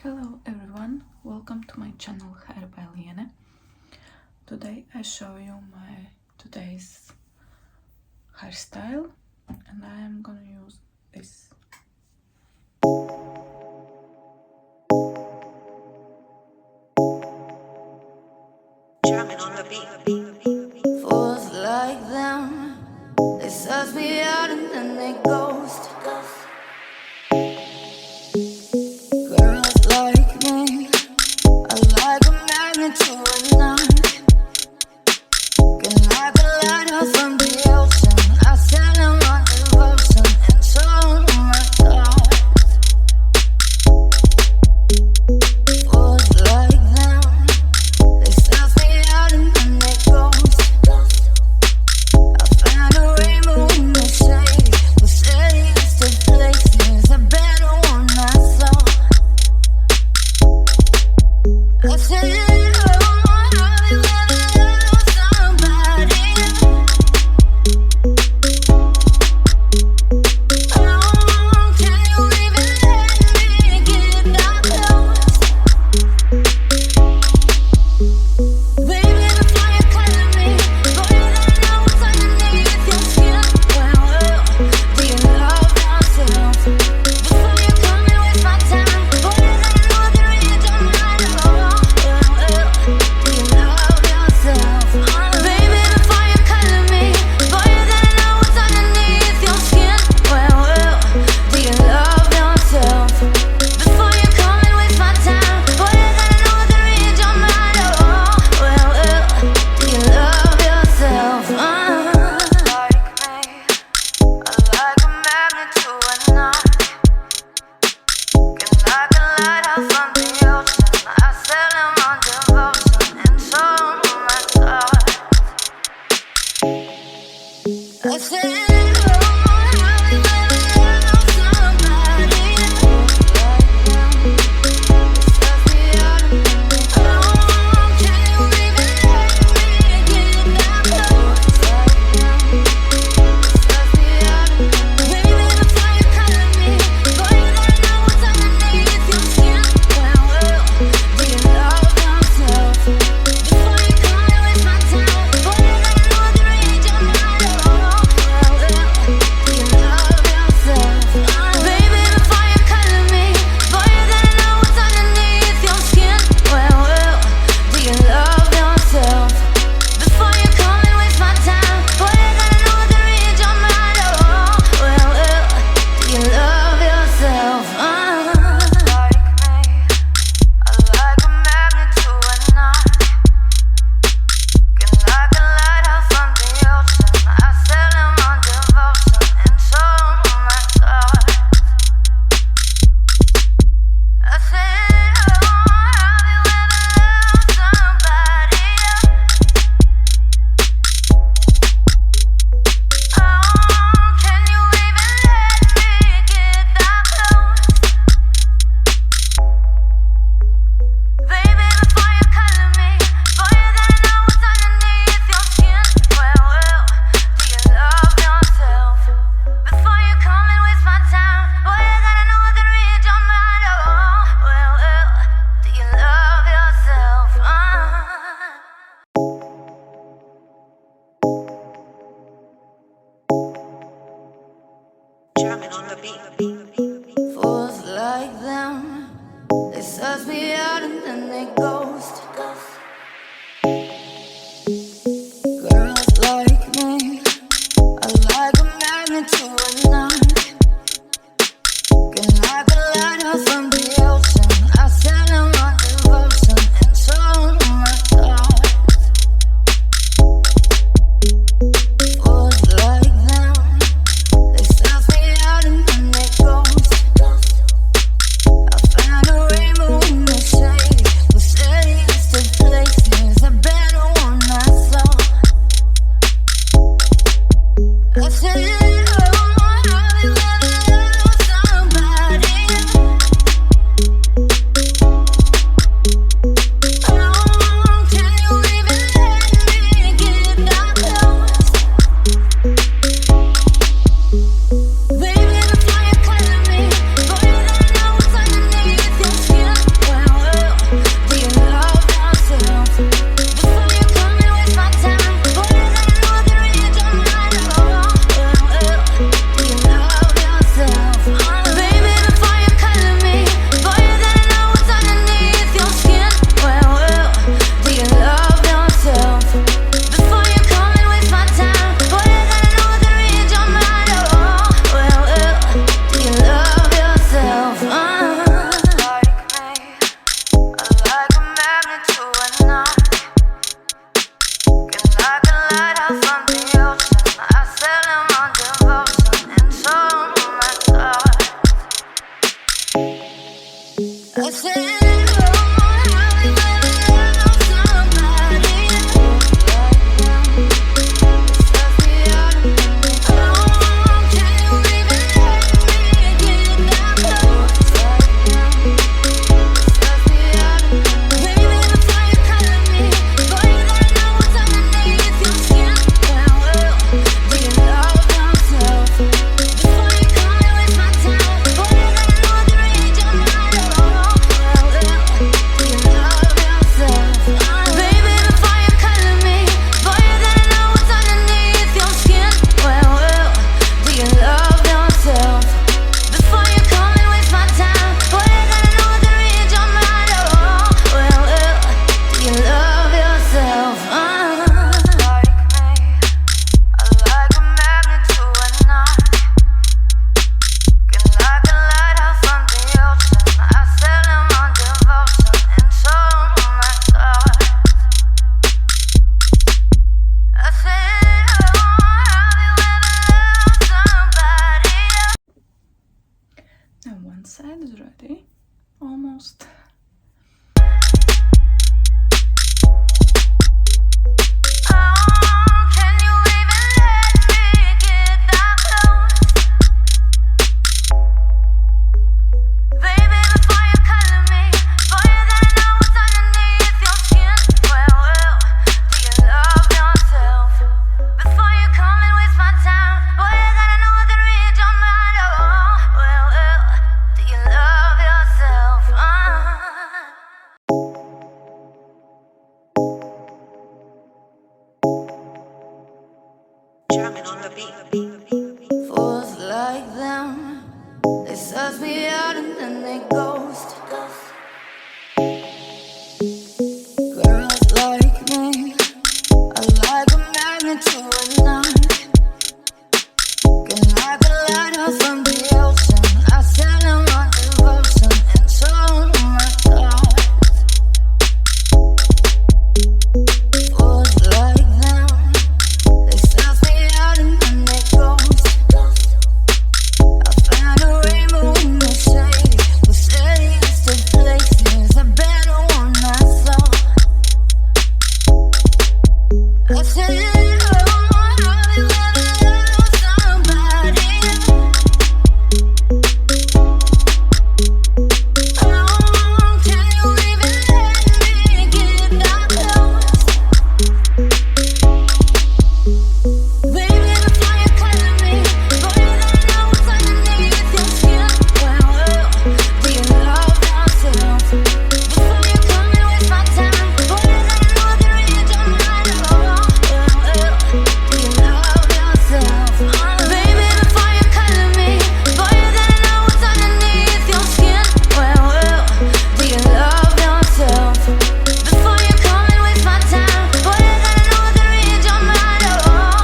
Hello everyone, welcome to my channel Hairstyle. Today I show you my today's hairstyle and I am gonna use this. Drumming on the beat. Fools like them, they suss me out and then they ghost. Girls like me, I like a magnet to a knife. Can like a lighthouse from the ocean. I sell them on devotion and so on my thoughts. Fools like them, they suss me out and then they ghost. I found a rainbow in the shade, the shadiest of places, a better one I saw. I said, Drumming on the beat. fools like them, they suss me out and then they ghost. Girls like me, I like a magnet to a knife. Can like a lighthouse from the ocean. I sell them on devotion and so on my thoughts. Fools like them, they suss me out and then they ghost. I found a rainbow in the shade, the shadiest of places, a better one I saw. I said, oh, I said, oh, have you ever loved somebody like them? Sucks me out of me. Oh, can you even let me get that close like them? Sucks me out of me. Baby, before you color me, boy, you gotta know what's underneath your skin. Well, do you love yourself? Before you come and waste my time, boy, you gotta know I can read your mind. Oh, well, do you love yourself? Baby, before you color me, boy, you gotta know what's underneath your skin. Well, do you love yourself? Before you come and waste my time, boy, you gotta know I can read your mind. Oh, well, do you love yourself? Like me, I like a magnet to a knot. Can like a lighthouse from the ocean. I sail him on devotion into my thoughts. I said, oh, have you ever loved somebody else? Now one side is ready, almost. Oh, can you even let me get that close? Baby, before you color me, boy, you gotta know what's underneath your skin. Well, do you love yourself? Before you come and waste my time, boy, you gotta know I can read your mind. Oh, well, do you love yourself? Jamming on the beat. Fools like them, they suss me out and then they ghost. Girls like me, I like a magnet to a knot. Can like a lighthouse from the ocean. I sail him on devotion into my thoughts. Fools like them, they suss me out and then they ghost. I found a rainbow in the shade. We say it's the places a better one I saw. I said, oh, have you ever loved somebody else? Oh, can you even let me get that close? Baby, before you color me, boy, you gotta know what's underneath your skin. Well, do you love yourself? Before you come and waste my time, boy, you gotta know I can read your mind. Oh, do you love yourself? Baby, before you color me, boy, you gotta know what's underneath your skin. Well, do you love yourself? Before you come and waste my time, boy, you gotta know I can read your mind. Oh,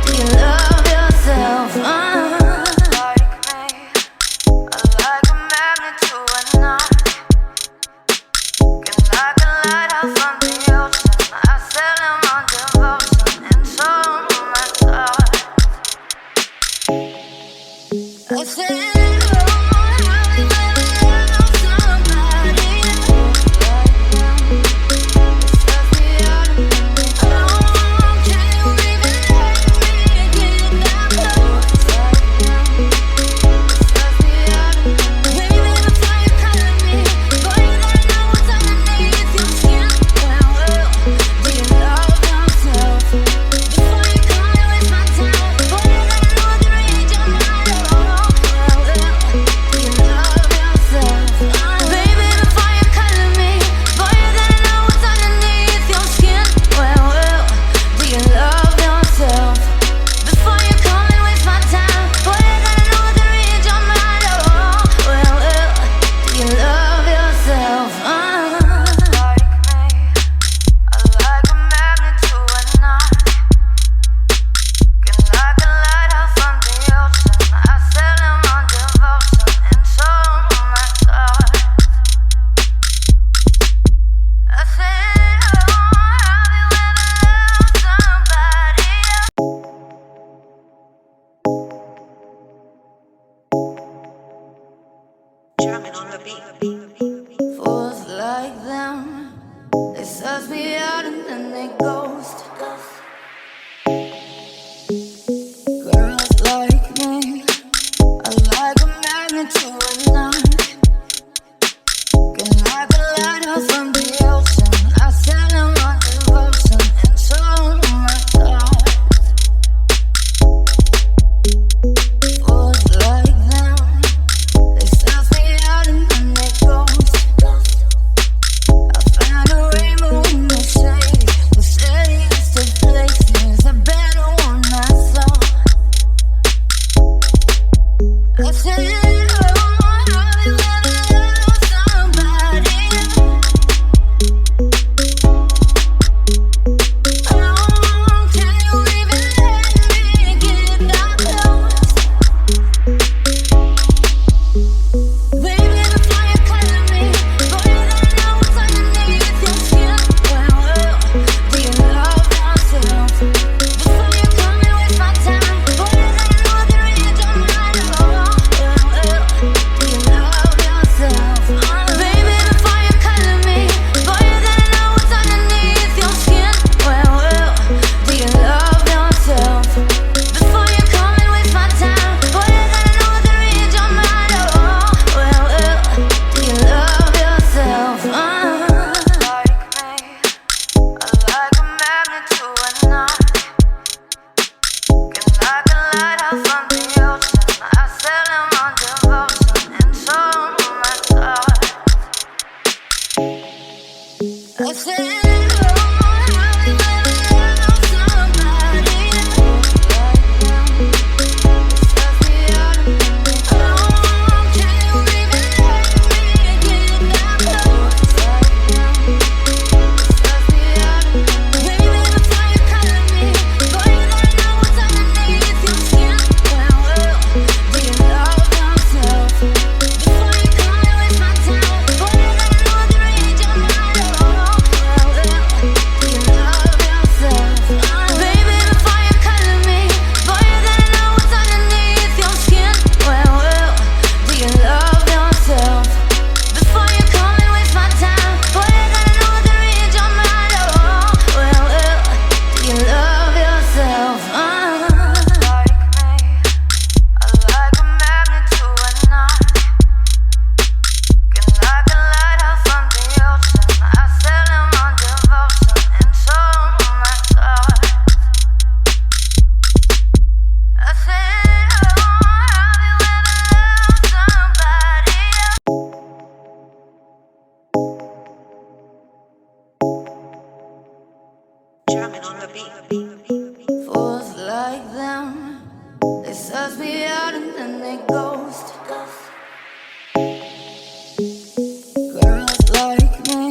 do you love yourself? Like me, I like a magnet to a knot. Can like a lighthouse from the ocean. I sail him on devotion into my thoughts. I said, oh, have you ever loved somebody like them? Sucks me out of me. Oh, can you even let me get that close like them? Sucks me out of me. Baby, before you color me, boy, you gotta know what's underneath your skin. Well, do you love yourself? Before you come and waste my time, boy, you gotta know I can read your mind. Oh, Drumming on the beat. Fools like them, they suss me out and then they ghost. Girls like me, I like a magnet to a knife. Can knock a light out from the ocean. I sell them my devotion and so my God. Fools like them, they suss me out and then they ghost. I found a rainbow in the shade, the steadiest of places, a better one I saw. I said, oh, have you ever loved somebody? Oh, can you even let me get that close? Baby, the fire calling me, boy, you don't know what's underneath your skin. Well, do you love yourself? Before you come and waste my time, boy, you don't know the read your mind. Oh, do you love yourself? Baby, the fire calling me, boy, you don't know what's underneath your skin. Well, do you love yourself? Before you come and waste my time, boy, you don't know the read your mind. Oh, do you love yourself? Like me, I like a magnet to a knife. Can knock a light out from the ocean. I sell them on devotion and so my God. I said, oh, have you ever loved somebody? Like them, suss me out and then they go. Can you even let me get that close? Like them, suss me out and then they go. Baby, the fire calling me, boy, you don't know what's underneath your skin. Well, do you love yourself? Before you come and waste my time, boy, you don't know the read your mind. Oh, do you love yourself? Baby, the fire calling me, boy, you don't know what's underneath your skin. Well, do you love yourself? Before you come and waste my time, boy, you don't know the read your mind. Oh, do you love yourself? Like me, I like a magnet to a knife. Can knock a light out from the ocean. I sell them on devotion and so my God. I said, oh, have you ever loved somebody? Drumming on the beat. Fools like them, they suss me out and then they ghost. Girls like me,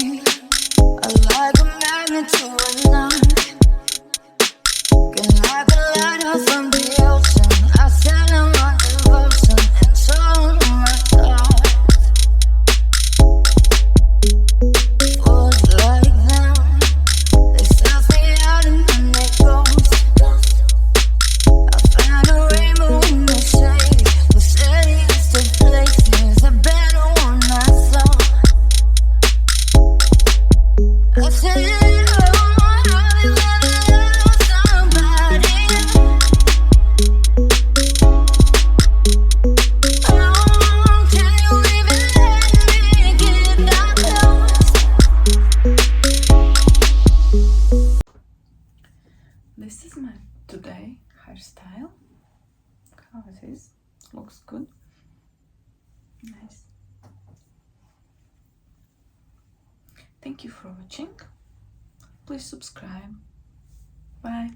I like a magnet to a knife. Can knock a light out from the ocean. I sell them on devotion and so my God. Fools like them, they suss me out and then they ghost. I found a rainbow in the shade, the steadiest of places, a better one I saw. I said, oh, have you ever loved somebody? Oh, can you even let me get that close? This is my today hairstyle. How it is? Looks good. Nice. Thank you for watching. Please subscribe. Bye.